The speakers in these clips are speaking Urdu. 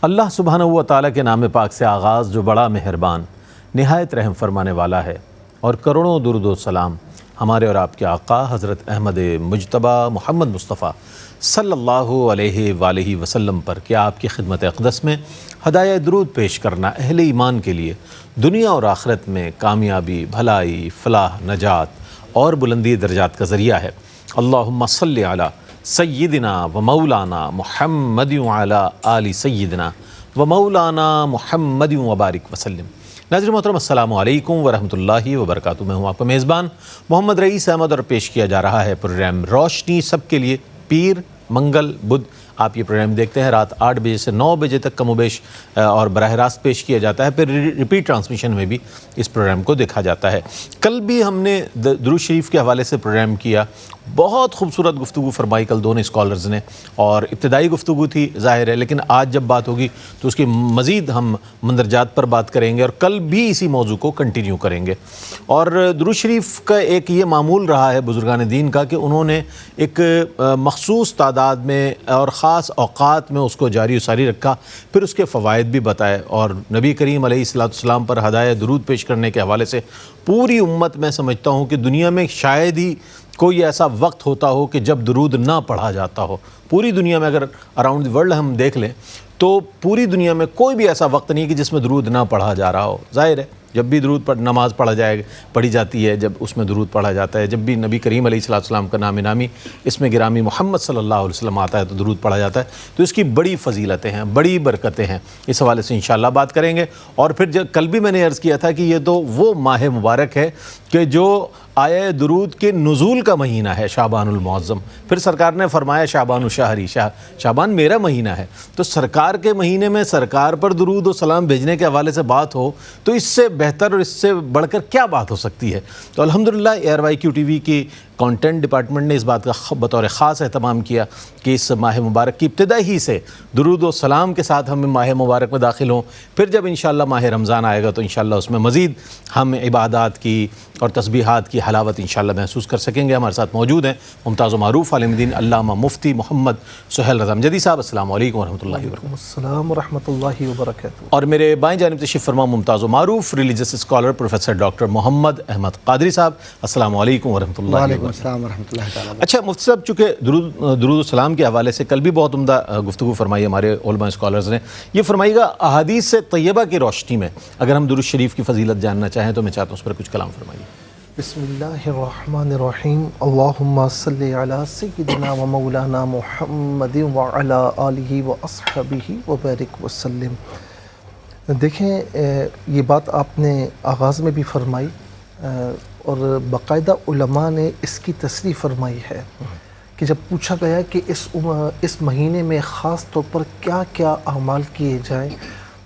اللہ سبحانہ و تعالیٰ کے نام پاک سے آغاز جو بڑا مہربان نہایت رحم فرمانے والا ہے، اور کروڑوں درود و سلام ہمارے اور آپ کے آقا حضرت احمد مجتبیٰ محمد مصطفیٰ صلی اللہ علیہ وآلہ وسلم پر کہ آپ کی خدمت اقدس میں ہدایہ درود پیش کرنا اہل ایمان کے لیے دنیا اور آخرت میں کامیابی، بھلائی، فلاح، نجات اور بلندی درجات کا ذریعہ ہے۔ اللہم صلی علی سیدنا و مولانا محمد وعلی آل سیدنا و مولانا محمد وبارک وسلم۔ ناظرین محترم، السلام علیکم ورحمۃ اللہ وبرکاتہ۔ میں ہوں آپ کا میزبان محمد رئیس احمد، اور پیش کیا جا رہا ہے پروگرام روشنی سب کے لیے۔ پیر، منگل، بدھ آپ یہ پروگرام دیکھتے ہیں رات 8 بجے سے 9 بجے تک کم و بیش اور براہ راست پیش کیا جاتا ہے، پھر ریپیٹ ٹرانسمیشن میں بھی اس پروگرام کو دیکھا جاتا ہے۔ کل بھی ہم نے درود شریف کے حوالے سے پروگرام کیا، بہت خوبصورت گفتگو فرمائی کل دونوں اسکالرز نے، اور ابتدائی گفتگو تھی ظاہر ہے، لیکن آج جب بات ہوگی تو اس کی مزید ہم مندرجات پر بات کریں گے، اور کل بھی اسی موضوع کو کنٹینیو کریں گے۔ اور درود شریف کا ایک یہ معمول رہا ہے بزرگان دین کا کہ انہوں نے ایک مخصوص تعداد میں اور خاص اوقات میں اس کو جاری و ساری رکھا، پھر اس کے فوائد بھی بتائے، اور نبی کریم علیہ السلام پر ہدایہ درود پیش کرنے کے حوالے سے پوری امت، میں سمجھتا ہوں کہ دنیا میں شاید ہی کوئی ایسا وقت ہوتا ہو کہ جب درود نہ پڑھا جاتا ہو۔ پوری دنیا میں اگر اراؤنڈ دی ورلڈ ہم دیکھ لیں تو پوری دنیا میں کوئی بھی ایسا وقت نہیں کہ جس میں درود نہ پڑھا جا رہا ہو۔ ظاہر ہے جب بھی نماز پڑھی جاتی ہے، جب اس میں درود پڑھا جاتا ہے، جب بھی نبی کریم علیہ السلام کا نام نامی اس میں گرامی محمد صلی اللہ علیہ وسلم آتا ہے تو درود پڑھا جاتا ہے، تو اس کی بڑی فضیلتیں ہیں، بڑی برکتیں ہیں۔ اس حوالے سے انشاءاللہ بات کریں گے۔ اور پھر کل بھی میں نے عرض کیا تھا کہ یہ تو وہ ماہ مبارک ہے کہ جو آیہ درود کے نزول کا مہینہ ہے، شعبان المعظم۔ پھر سرکار نے فرمایا شعبان الشہری، شعبان میرا مہینہ ہے، تو سرکار کے مہینے میں سرکار پر درود و سلام بھیجنے کے حوالے سے بات ہو تو اس سے بہتر اور اس سے بڑھ کر کیا بات ہو سکتی ہے۔ تو الحمدللہ ARYQ TV کی کانٹینٹ ڈپارٹمنٹ نے اس بات کا بطور خاص اہتمام کیا کہ اس ماہ مبارک کی ابتدا ہی سے درود و سلام کے ساتھ ہم ماہ مبارک میں داخل ہوں۔ پھر جب انشاءاللہ ماہ رمضان آئے گا تو انشاءاللہ اس میں مزید ہم عبادات کی اور تسبیحات کی حلاوت انشاءاللہ محسوس کر سکیں گے۔ ہمارے ساتھ موجود ہیں ممتاز و معروف عالم دین علامہ مفتی محمد سہیل رضا امجدی صاحب۔ السلام علیکم ورحمۃ اللہ وبرکاتہ۔ السلام ورحمۃ اللہ وبرکاتہ۔ اور میرے بائیں جانب تشریف فرما ممتاز و معروف ریلیجس اسکالر پروفیسر ڈاکٹر محمد احمد قادری صاحب۔ السلام علیکم ورحمۃ اللہ وبرکاتہ۔ وعلیکم السلام ورحمۃ اللہ تعالیٰ۔ اچھا مفتی صاحب، چونکہ درود و سلام کے حوالے سے کل بھی بہت عمدہ گفتگو فرمائی ہمارے علماء اسکالرز نے، یہ فرمائی گا احادیث طیبہ کی روشنی میں اگر ہم درود شریف کی فضیلت جاننا چاہیں تو میں چاہتا ہوں اس پر کچھ کلام فرمائیے۔ بسم اللہ الرحمن الرحیم۔ اللہم صلی علی سیدنا و مولانا محمد وعلی آلہ و اصحابہ وبارک وسلم۔ دیکھیں، یہ بات آپ نے آغاز میں بھی فرمائی اور باقاعدہ علماء نے اس کی تصریح فرمائی ہے کہ جب پوچھا گیا کہ اس مہینے میں خاص طور پر کیا کیا اعمال کیے جائیں،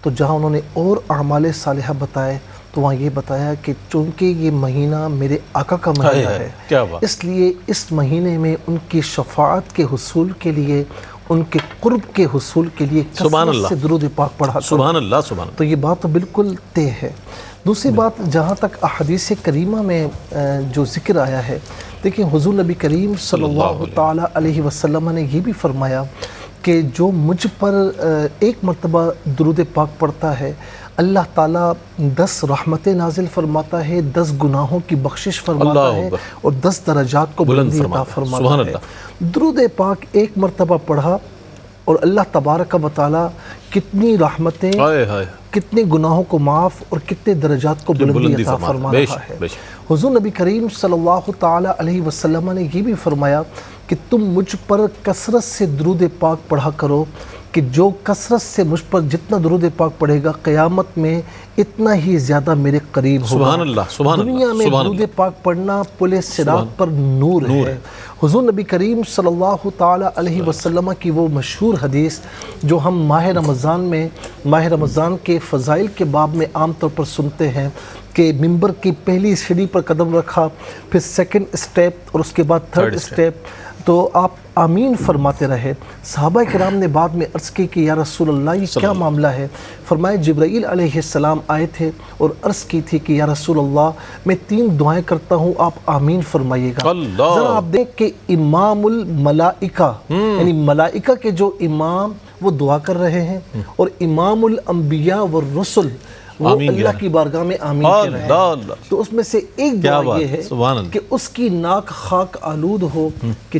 تو جہاں انہوں نے اور اعمال صالحہ بتائے تو وہاں یہ بتایا کہ چونکہ یہ مہینہ میرے آقا کا مہینہ ہے، اس لیے اس مہینے میں ان کی شفاعت کے حصول کے لیے، ان کے قرب کے حصول کے لیے کثرت سے درود پاک پڑھا کرو۔ سبحان اللہ، سبحان اللہ۔ تو یہ بات تو بالکل طے ہے۔ دوسری بات، جہاں تک احادیث کریمہ میں جو ذکر آیا ہے، دیکھیں حضور نبی کریم صلی اللہ تعالیٰ علیہ وسلم نے یہ بھی فرمایا کہ جو مجھ پر ایک مرتبہ درود پاک پڑھتا ہے، اللہ تعالیٰ 10 رحمتیں نازل فرماتا ہے، 10 گناہوں کی بخشش فرماتا ہے، اور 10 درجات کو بلندی عطا فرماتا ہے۔ درود پاک ایک مرتبہ پڑھا اور اللہ تبارک و تعالیٰ کتنی رحمتیں، کتنے گناہوں کو معاف اور کتنے درجات کو بلندی عطا فرما رہا ہے۔ حضور نبی کریم صلی اللہ تعالیٰ علیہ وسلم نے یہ بھی فرمایا کہ تم مجھ پر کثرت سے درود پاک پڑھا کرو، کہ جو کثرت سے مجھ پر جتنا درود پاک پڑھے گا قیامت میں اتنا ہی زیادہ میرے قریب ہوگا۔ سبحان اللہ، سبحان اللہ۔ دنیا میں درود پاک پڑھنا پل صراط پر نور ہے۔ حضور نبی کریم صلی اللہ تعالیٰ علیہ وسلم کی وہ مشہور حدیث جو ہم ماہ رمضان کے فضائل کے باب میں عام طور پر سنتے ہیں کہ ممبر کی پہلی سیڑھی پر قدم رکھا، پھر سیکنڈ اسٹیپ اور اس کے بعد تھرڈ اسٹیپ، تو آپ آمین فرماتے رہے۔ صحابہ کرام نے بعد میں عرض کی کہ یا رسول اللہ یہ کیا معاملہ ہے؟ فرمایا جبرائیل علیہ السلام آئے تھے اور عرض کی تھی کہ یا رسول اللہ میں 3 دعائیں کرتا ہوں، آپ آمین فرمائیے گا۔ ذرا آپ دیکھ کہ امام الملائکہ، یعنی ملائکہ کے جو امام وہ دعا کر رہے ہیں اور امام الانبیاء والرسل وہ اللہ کی بارگاہ میں آمین کہہ رہے ہیں. تو اس میں سے ایک دعا یہ ہے کہ اس کی ناک خاک آلود ہو کہ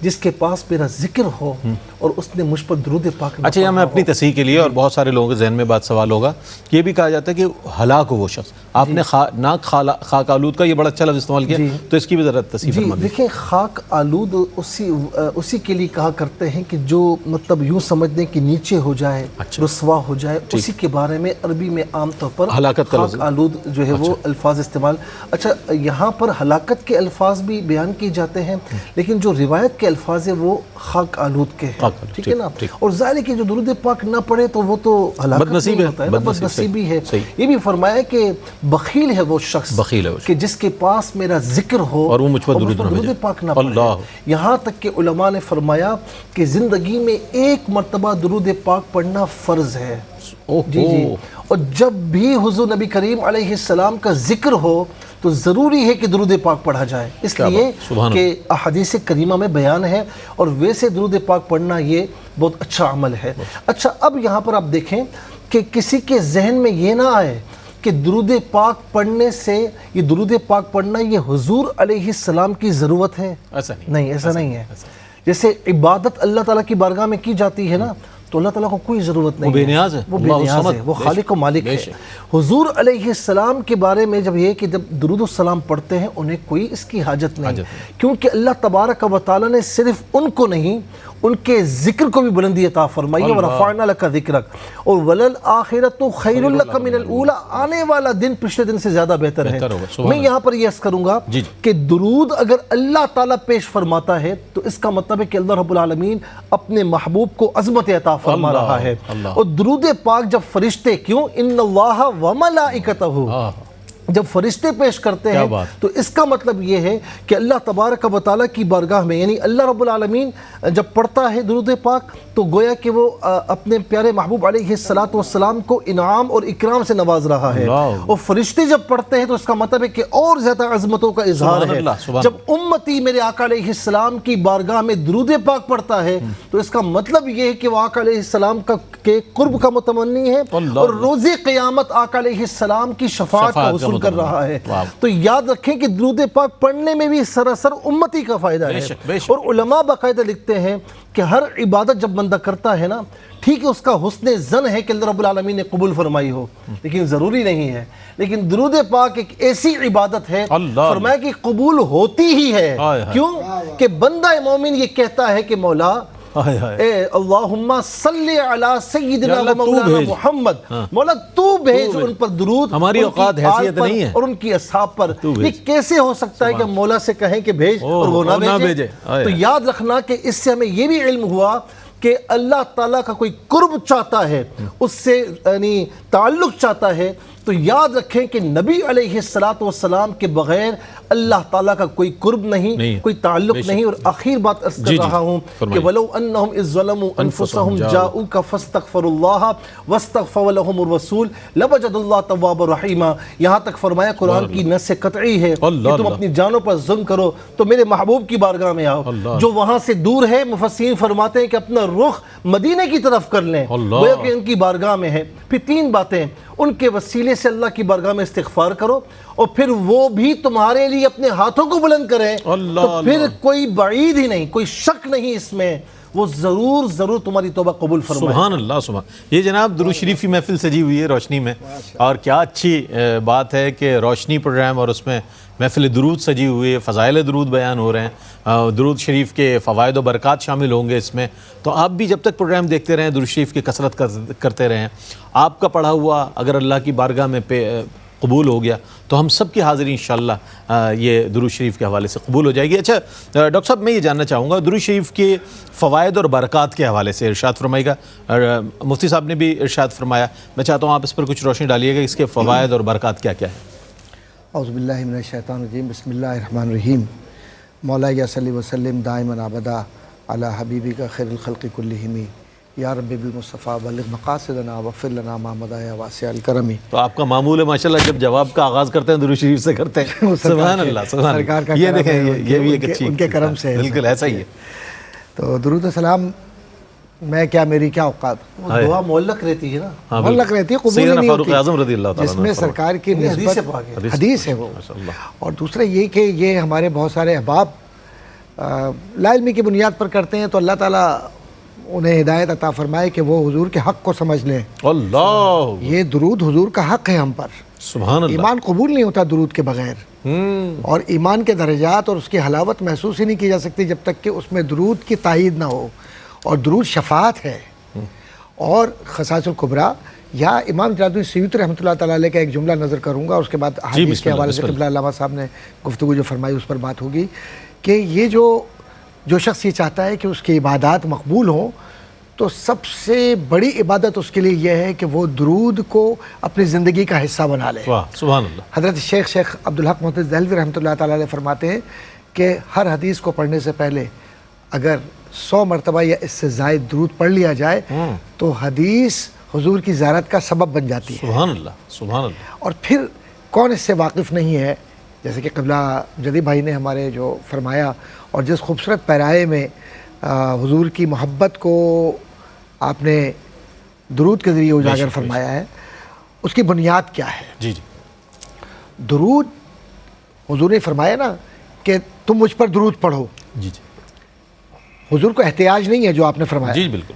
جس کے پاس میرا ذکر ہو اور اس نے مجھ پر درود پاک. اچھا یہ میں اپنی تصحیح کے لیے، اور بہت سارے لوگوں کے ذہن میں بات سوال ہوگا، یہ بھی کہا جاتا ہے کہ ہلاک ہو وہ شخص. آپ نے ناک خاک آلود کا یہ بڑا اچھا لفظ استعمال کیا، تو اس کی بھی ذرا تصحیح فرما دیں. دیکھیں خاک آلود اسی کے لیے کہا کرتے ہیں کہ جو مطلب یوں سمجھ لیں کہ نیچے ہو جائے، رسوا ہو جائے، اسی کے بارے میں عربی میں عام طور پر ہلاکت کا خاک آلود جو ہے وہ الفاظ استعمال. اچھا یہاں پر ہلاکت کے الفاظ بھی بیان کیے جاتے ہیں، لیکن جو روایت کے الفاظ ہیں وہ خاک آلود کے ہیں، ٹھیک ہے نا. اور ظاہر ہے کہ جو درود پاک نہ پڑھے تو وہ تو ہلاکت نہیں ہوتا ہے، بد نصیبی ہے. یہ بھی فرمایا کہ بخیل ہے وہ شخص کہ جس کے پاس میرا ذکر ہو اور وہ مجھ پر درود پاک نہ پڑھے. یہاں تک کہ علماء نے فرمایا کہ زندگی میں ایک مرتبہ درود پاک پڑھنا فرض ہے. جی اور جب بھی حضور نبی کریم علیہ السلام کا ذکر ہو تو ضروری ہے کہ درود پاک پڑھا جائے، اس لیے کہ احادیث کریمہ میں بیان ہے. اور ویسے درود پاک پڑھنا یہ بہت اچھا عمل ہے. اچھا اب یہاں پر آپ دیکھیں کہ کسی کے ذہن میں یہ نہ آئے کہ درود پاک پڑھنے سے، یہ درود پاک پڑھنا یہ حضور علیہ السلام کی ضرورت ہے. نہیں، ایسا نہیں ہے. جیسے عبادت اللہ تعالیٰ کی بارگاہ میں کی جاتی ہے نا، تو اللہ تعالیٰ کو کوئی ضرورت نہیں ہے، وہ بے نیاز ہے، وہ بے نیاز ہے، وہ خالق و مالک ہے. حضور علیہ السلام کے بارے میں جب یہ کہ جب درود السلام پڑھتے ہیں انہیں کوئی اس کی حاجت نہیں، کیونکہ اللہ تبارک و تعالیٰ نے صرف ان کو نہیں، ان کے ذکر کو بھی بلندی عطا فرمائی ہے. وَرَفَعْنَا لَكَ ذِكْرَكَ اور وَلَلْآخِرَةُ خَيْرٌ لَكَ مِنَ الْأُولَى، آنے والا دن پچھلے دن سے زیادہ بہتر ہے. میں یہاں پر یہ عرض کروں گا کہ درود اگر اللہ تعالیٰ پیش فرماتا ہے تو اس کا مطلب ہے کہ اللہ رب العالمین اپنے محبوب کو عظمت عطا فرما رہا ہے. اور درود پاک جب فرشتے، کیوں ان اللہ وملائکتہ، جب فرشتے پیش کرتے ہیں تو اس کا مطلب یہ ہے کہ اللہ تبارک و تعالیٰ کی بارگاہ میں، یعنی اللہ رب العالمین جب پڑھتا ہے درود پاک تو گویا کہ وہ اپنے پیارے محبوب علیہ السلام کو انعام اور اکرام سے نواز رہا ہے. اور فرشتے جب پڑھتے ہیں تو اس کا مطلب ہے کہ اور زیادہ عظمتوں کا اظہار ہے. جب امتی میرے آقا علیہ السلام کی بارگاہ میں درود پاک پڑھتا ہے تو اس کا مطلب یہ ہے کہ وہ آقا علیہ السلام کے قرب کا متمنی ہے اور روز قیامت آقا علیہ السلام کی شفاعت کا حصول کر رہا ہے. تو یاد رکھیں کہ درود پاک پڑھنے میں بھی سراسر امتی کا فائدہ ہے. اور علماء باقاعدہ لکھتے ہیں کہ ہر عبادت جب بندہ کرتا ہے نا، ٹھیک ہے اس کا حسن ظن ہے کہ اللہ رب العالمین نے قبول فرمائی ہو، لیکن ضروری نہیں ہے. لیکن درود پاک ایک ایسی عبادت ہے فرمایا کہ قبول ہوتی ہی ہے. کیوں کہ بندہ مومن یہ کہتا ہے کہ مولا اے اللہم صلی علی سیدنا و مولانا محمد، مولا تو بھیج ان پر درود، ہماری اوقات حیثیت نہیں ہے، اور ان کی اصحاب پر. یہ کیسے ہو سکتا ہے کہ مولا سے کہیں کہ بھیج اور وہ نہ بھیجے؟ تو یاد رکھنا کہ اس سے ہمیں یہ بھی علم ہوا کہ اللہ تعالیٰ کا کوئی قرب چاہتا ہے، اس سے یعنی تعلق چاہتا ہے، تو یاد رکھیں کہ نبی علیہ السلام کے بغیر اللہ تعالیٰ کا کوئی قرب نہیں، کوئی تعلق نہیں. اور آخر بات عرض کر رہا ہوں کہ وَلَوْ أَنَّهُمْ إِذْ ظَلَمُوا أَنفُسَهُمْ جَاءُوكَ فَاسْتَغْفَرُوا اللَّهَ وَاسْتَغْفَرَ لَهُمُ الرَّسُولُ لَوَجَدُوا اللَّهَ تَوَّابًا رَحِيمًا. یہاں تک فرمایا قرآن کی نص قطعی ہے کہ تم اپنی جانوں پر ظلم کرو تو میرے محبوب کی بارگاہ میں آؤ. جو وہاں سے دور ہے مفسرین فرماتے ہیں کہ اپنا رخ مدینے کی طرف کر لیں، گویا کہ ان کی بارگاہ میں ہے. پھر تین باتیں، ان کے وسیلے سے اللہ کی بارگاہ میں استغفار کرو، اور پھر وہ بھی تمہارے لیے اپنے ہاتھوں کو بلند کریں، تو پھر کوئی بعید ہی نہیں، کوئی شک نہیں اس میں، وہ ضرور تمہاری توبہ قبول فرمائے. سبحان اللہ، سبحان. یہ جناب درود شریف کی محفل سجی ہوئی ہے روشنی میں، اور کیا اچھی بات ہے کہ روشنی پروگرام اور اس میں محفل درود سجی ہوئی ہے، فضائل درود بیان ہو رہے ہیں، درود شریف کے فوائد و برکات شامل ہوں گے اس میں. تو آپ بھی جب تک پروگرام دیکھتے رہیں، درود شریف کی کثرت کرتے رہیں. آپ کا پڑھا ہوا اگر اللہ کی بارگاہ میں قبول ہو گیا تو ہم سب کی حاضری انشاءاللہ یہ درود شریف کے حوالے سے قبول ہو جائے گی. اچھا ڈاکٹر صاحب، میں یہ جاننا چاہوں گا درود شریف کے فوائد اور برکات کے حوالے سے ارشاد فرمائے گا. مفتی صاحب نے بھی ارشاد فرمایا، میں چاہتا ہوں آپ اس پر کچھ روشنی ڈالیے گا، اس کے فوائد اور برکات کیا کیا ہیں. اعوذ باللہ من الشیطان الرجیم، بسم اللہ الرحمن الرحیم. مولا یا صلی وسلم دائما ابدا علی حبیبک خیر الخلق کلہم یا رب بالمصطفیٰ بلغ مقاصدنا واغفر لنا ما مضى یا واسع الکرم. تو آپ کا معمول ہے ماشاءاللہ، جب جواب کا آغاز کرتے ہیں درود شریف سے کرتے ہیں. سبحان اللہ، سبحان اللہ. یہ دیکھیں، یہ بھی ایک اچھی ان کے کرم سے بالکل ایسا ہی ہے. تو درود و سلام میں کیا میری کیا اوقات. وہ دعا معلق رہتی ہے نا, ہاں معلق رہتی ہے, قبول ہی سیدنا نہیں فاروق ہوتی, اعظم رضی اللہ تعالیٰ جس میں سرکار کی نسبت حدیث ہے وہ. اور دوسرا یہ کہ یہ ہمارے بہت سارے احباب لا علمی کی بنیاد پر کرتے ہیں, تو اللہ تعالیٰ انہیں ہدایت عطا فرمائے کہ وہ حضور کے حق کو سمجھ لیں. اللہ, یہ درود حضور کا حق ہے ہم پر. سبحان اللہ. ایمان قبول نہیں ہوتا درود کے بغیر, اور ایمان کے درجات اور اس کی حلاوت محسوس ہی نہیں کی جا سکتی جب تک کہ اس میں درود کی تائید نہ ہو. اور درود شفاعت ہے. اور خصائص الکبریٰ, یا امام جلال سیوطی رحمۃ اللہ تعالیٰ علیہ کا ایک جملہ نظر کروں گا, اس کے بعد حدیث کے حوالے سے قبلہ علامہ صاحب نے گفتگو جو فرمائی اس پر بات ہوگی, کہ یہ جو شخص یہ چاہتا ہے کہ اس کی عبادات مقبول ہوں, تو سب سے بڑی عبادت اس کے لیے یہ ہے کہ وہ درود کو اپنی زندگی کا حصہ بنا لے. واہ سبحان اللہ. حضرت شیخ عبدالحق محمد دہلوی رحمۃ اللہ تعالیٰ علیہ فرماتے ہیں کہ ہر حدیث کو پڑھنے سے پہلے اگر 100 مرتبہ یا اس سے زائد درود پڑھ لیا جائے تو حدیث حضور کی زیارت کا سبب بن جاتی ہے. سبحان اللہ, سبحان اللہ. اور پھر کون اس سے واقف نہیں ہے, جیسے کہ قبلہ جدید بھائی نے ہمارے جو فرمایا, اور جس خوبصورت پیرائے میں حضور کی محبت کو آپ نے درود کے ذریعے اجاگر فرمایا ہے, اس کی بنیاد کیا ہے؟ جی جی. درود, حضور نے فرمایا نا کہ تم مجھ پر درود پڑھو. جی جی. حضور کو احتیاج نہیں ہے جو آپ نے فرمایا. جی بالکل.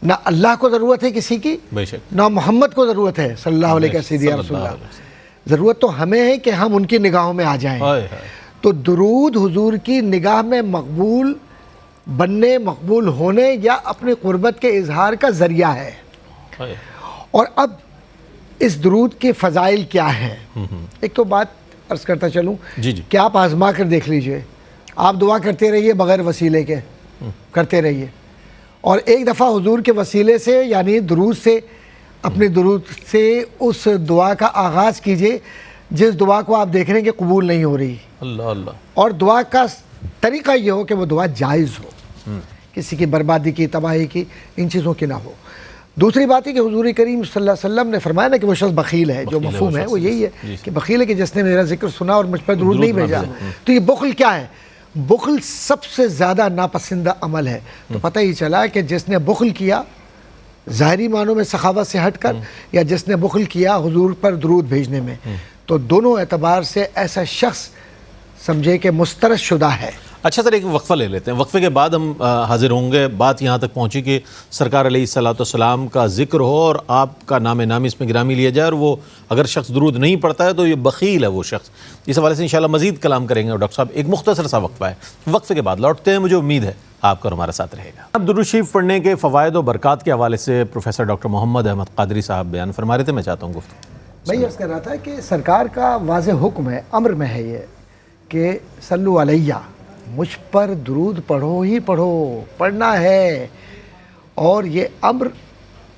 نہ اللہ کو ضرورت ہے کسی کی, بے شک, نہ محمد کو ضرورت ہے صلی اللہ علیہ وسلم یا رسول اللہ. ضرورت تو ہمیں ہے کہ ہم ان کی نگاہوں میں آ جائیں. تو درود حضور کی نگاہ میں مقبول بننے, مقبول ہونے یا اپنی قربت کے اظہار کا ذریعہ ہے. اور اب اس درود کے فضائل کیا ہیں؟ ایک تو بات عرض کرتا چلوں کہ آپ آزما کر دیکھ لیجئے, آپ دعا کرتے رہیے بغیر وسیلے کے, کرتے رہیے, اور ایک دفعہ حضور کے وسیلے سے یعنی درود سے, اپنے درود سے اس دعا کا آغاز کیجئے جس دعا کو آپ دیکھ رہے ہیں کہ قبول نہیں ہو رہی. اللہ اللہ. اور دعا کا طریقہ یہ ہو کہ وہ دعا جائز ہو, کسی کی بربادی کی, تباہی کی, ان چیزوں کی نہ ہو. دوسری بات ہے کہ حضور کریم صلی اللہ علیہ وسلم نے فرمایا نا کہ وہ شخص بخیل ہے. جو مفہوم ہے وہ یہی ہے کہ بخیل ہے کہ جس نے میرا ذکر سنا اور مجھ پر درود نہیں بھیجا. تو یہ بخل کیا ہے؟ بخل سب سے زیادہ ناپسندہ عمل ہے. تو پتہ ہی چلا کہ جس نے بخل کیا ظاہری معنوں میں سخاوت سے ہٹ کر, یا جس نے بخل کیا حضور پر درود بھیجنے میں, تو دونوں اعتبار سے ایسا شخص سمجھے کہ مسترد شدہ ہے. اچھا سر, ایک وقفہ لے لیتے ہیں, وقفے کے بعد ہم حاضر ہوں گے. بات یہاں تک پہنچی کہ سرکار علیہ الصلوۃ والسلام کا ذکر ہو اور آپ کا نام نامی اس میں گرامی لیا جائے, اور وہ اگر شخص درود نہیں پڑھتا ہے تو یہ بخیل ہے وہ شخص. اس حوالے سے انشاءاللہ مزید کلام کریں گے. اور ڈاکٹر صاحب ایک مختصر سا وقفہ ہے, وقفے کے بعد لوٹتے ہیں. مجھے امید ہے آپ کا ہمارا ساتھ رہے گا. اب درود شریف پڑھنے کے فوائد و برکات کے حوالے سے پروفیسر ڈاکٹر محمد احمد قادری صاحب بیان فرما رہے تھے. میں چاہتا ہوں گفتگو. میں عرض کر رہا تھا کہ سرکار کا واضح حکم ہے, امر میں ہے یہ کہ صلو علیہ, مجھ پر درود پڑھو ہی پڑھو, پڑھنا ہے. اور یہ امر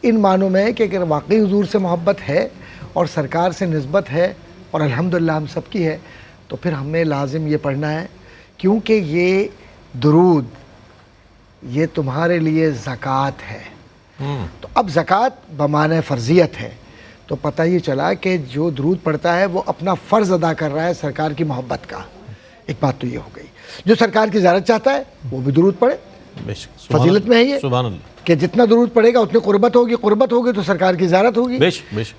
ان معنوں میں ہے کہ اگر واقعی حضور سے محبت ہے اور سرکار سے نسبت ہے, اور الحمدللہ ہم سب کی ہے, تو پھر ہمیں لازم یہ پڑھنا ہے, کیونکہ یہ درود یہ تمہارے لیے زکوٰۃ ہے. تو اب زکوٰۃ بمعنی فرضیت ہے, تو پتہ یہ چلا کہ جو درود پڑھتا ہے وہ اپنا فرض ادا کر رہا ہے سرکار کی محبت کا. ایک بات تو یہ ہو گئی. جو سرکار کی زیارت چاہتا ہے وہ بھی درود پڑھے, فضیلت میں ہے یہ سبحان اللہ کہ جتنا درود پڑھے گا اتنی قربت ہوگی, قربت ہوگی تو سرکار کی زیارت ہوگی.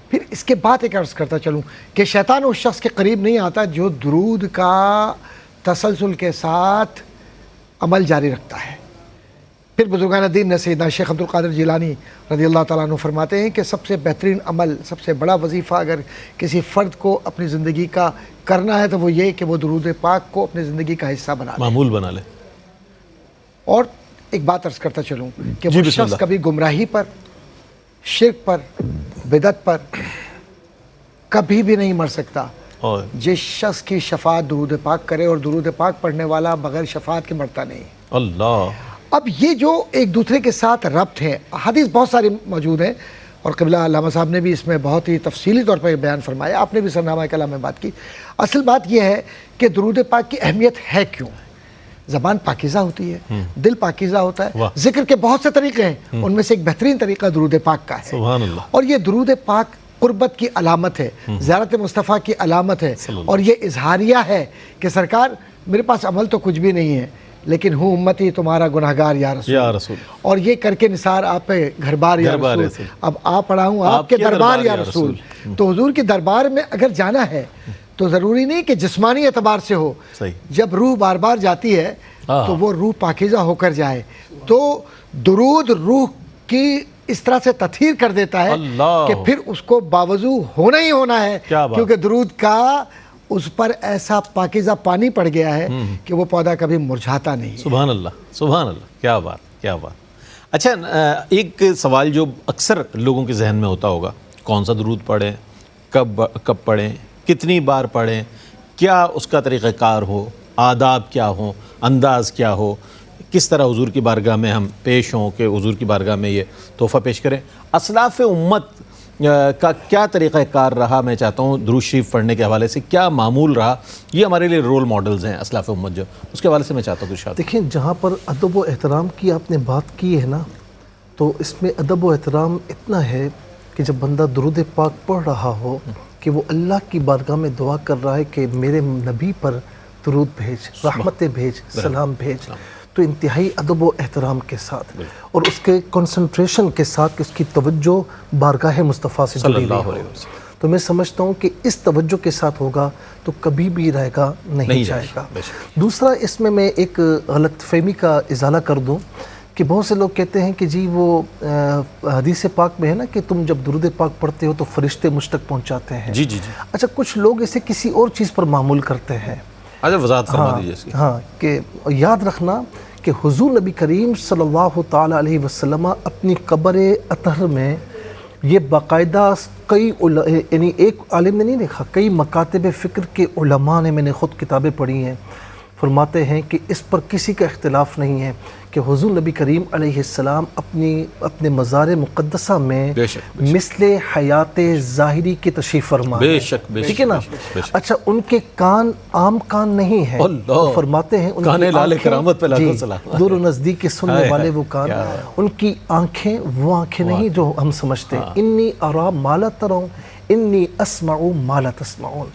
پھر اس کے بعد ایک عرض کرتا چلوں کہ شیطان اس شخص کے قریب نہیں آتا جو درود کا تسلسل کے ساتھ عمل جاری رکھتا ہے. پھر بزرگان دین نے سیدنا شیخ عبد القادر جیلانی رضی اللہ تعالیٰ عنہ فرماتے ہیں کہ سب سے بہترین عمل, سب سے بڑا وظیفہ اگر کسی فرد کو اپنی زندگی کا کرنا ہے تو وہ یہ کہ وہ درود پاک کو اپنی زندگی کا حصہ بنا لے, معمول بنا لے. اور ایک بات عرض کرتا چلوں کہ وہ شخص کبھی گمراہی پر, شرک پر, بدعت پر کبھی بھی نہیں مر سکتا جس شخص کی شفاعت درود پاک کرے, اور درود پاک پڑھنے والا بغیر شفاعت کے مرتا نہیں. اللہ. اب یہ جو ایک دوسرے کے ساتھ ربط ہے, حدیث بہت ساری موجود ہیں, اور قبلہ علامہ صاحب نے بھی اس میں بہت ہی تفصیلی طور پر بیان فرمایا, آپ نے بھی سرنامہ کلام میں بات کی. اصل بات یہ ہے کہ درود پاک کی اہمیت ہے کیوں. زبان پاکیزہ ہوتی ہے, دل پاکیزہ ہوتا ہے, ذکر کے بہت سے طریقے ہیں, ان میں سے ایک بہترین طریقہ درود پاک کا ہے. سبحان اللہ. اور یہ درود پاک قربت کی علامت ہے, زیارت مصطفیٰ کی علامت ہے, اور یہ اظہاریہ ہے کہ سرکار میرے پاس عمل تو کچھ بھی نہیں ہے لیکن ہوں امتی تمہارا گناہگار یا رسول. یا رسول. اور یہ کر کے نثار آپ پہ گھر بار یا رسول. اب آپ پڑھا ہوں آپ کے دربار یا رسول. تو حضور کے دربار میں اگر جانا ہے تو ضروری نہیں کہ جسمانی اعتبار سے ہو. جب روح بار بار جاتی ہے تو وہ روح پاکیزہ ہو کر جائے. تو درود روح کی اس طرح سے تطہیر کر دیتا ہے کہ پھر اس کو باوضو ہونا ہی ہونا ہے, کیونکہ درود کا اس پر ایسا پاکیزہ پانی پڑ گیا ہے کہ وہ پودا کبھی مرجھاتا نہیں. سبحان اللہ, سبحان اللہ, کیا بات, کیا بات. اچھا, ایک سوال جو اکثر لوگوں کے ذہن میں ہوتا ہوگا, کون سا درود پڑھیں, کب پڑھیں, کتنی بار پڑھیں, کیا اس کا طریقہ کار ہو, آداب کیا ہوں, انداز کیا ہو, کس طرح حضور کی بارگاہ میں ہم پیش ہوں کہ حضور کی بارگاہ میں یہ تحفہ پیش کریں. اسلاف امت کا کیا طریقہ کار رہا, میں چاہتا ہوں درود شریف پڑھنے کے حوالے سے کیا معمول رہا, یہ ہمارے لیے رول ماڈلز ہیں اسلاف امت جو, اس کے حوالے سے میں چاہتا ہوں ارشاد. دیکھیں, جہاں پر ادب و احترام کی آپ نے بات کی ہے نا, تو اس میں ادب و احترام اتنا ہے کہ جب بندہ درود پاک پڑھ رہا ہو کہ وہ اللہ کی بارگاہ میں دعا کر رہا ہے کہ میرے نبی پر درود بھیج, رحمتیں بھیج, سلام بھیج, تو انتہائی ادب و احترام کے ساتھ اور اس کے کنسنٹریشن کے ساتھ کہ اس کی توجہ بارگاہ مصطفیٰ سے جڑی ہوئی ہو. تو میں سمجھتا ہوں کہ اس توجہ کے ساتھ ہوگا تو کبھی بھی رہے گا نہیں جائے گا. دوسرا, اس میں ایک غلط فہمی کا ازالہ کر دوں کہ بہت سے لوگ کہتے ہیں کہ جی وہ حدیث پاک میں ہے نا کہ تم جب درود پاک پڑھتے ہو تو فرشتے مجھ تک پہنچاتے ہیں. جی جی جی. اچھا, کچھ لوگ اسے کسی اور چیز پر معمول کرتے ہیں. اچھا, وضاحت فرما دیجیے اس کی. ہاں, کہ یاد رکھنا کہ حضور نبی کریم صلی اللہ تعالیٰ علیہ وسلم اپنی قبر اطہر میں یہ باقاعدہ کئی یعنی ایک عالم نے نہیں لکھا, کئی مکاتب فکر کے علماء نے, میں نے خود کتابیں پڑھی ہیں, فرماتے ہیں کہ اس پر کسی کا اختلاف نہیں ہے کہ حضور نبی کریم علیہ السلام اپنے مزار مقدسہ میں مثل حیات ظاہری کی تشریف فرما ہے. ٹھیک ہے نا. اچھا, ان کے کان عام کان نہیں ہیں, فرماتے ہیں ان کی آنکھیں دور و نزدیک کے سننے والے وہ کان, ان کی آنکھیں وہ آنکھیں نہیں جو ہم سمجھتے ہیں. انی ارا ما لا ترون انی اسمع ما لا تسمعون.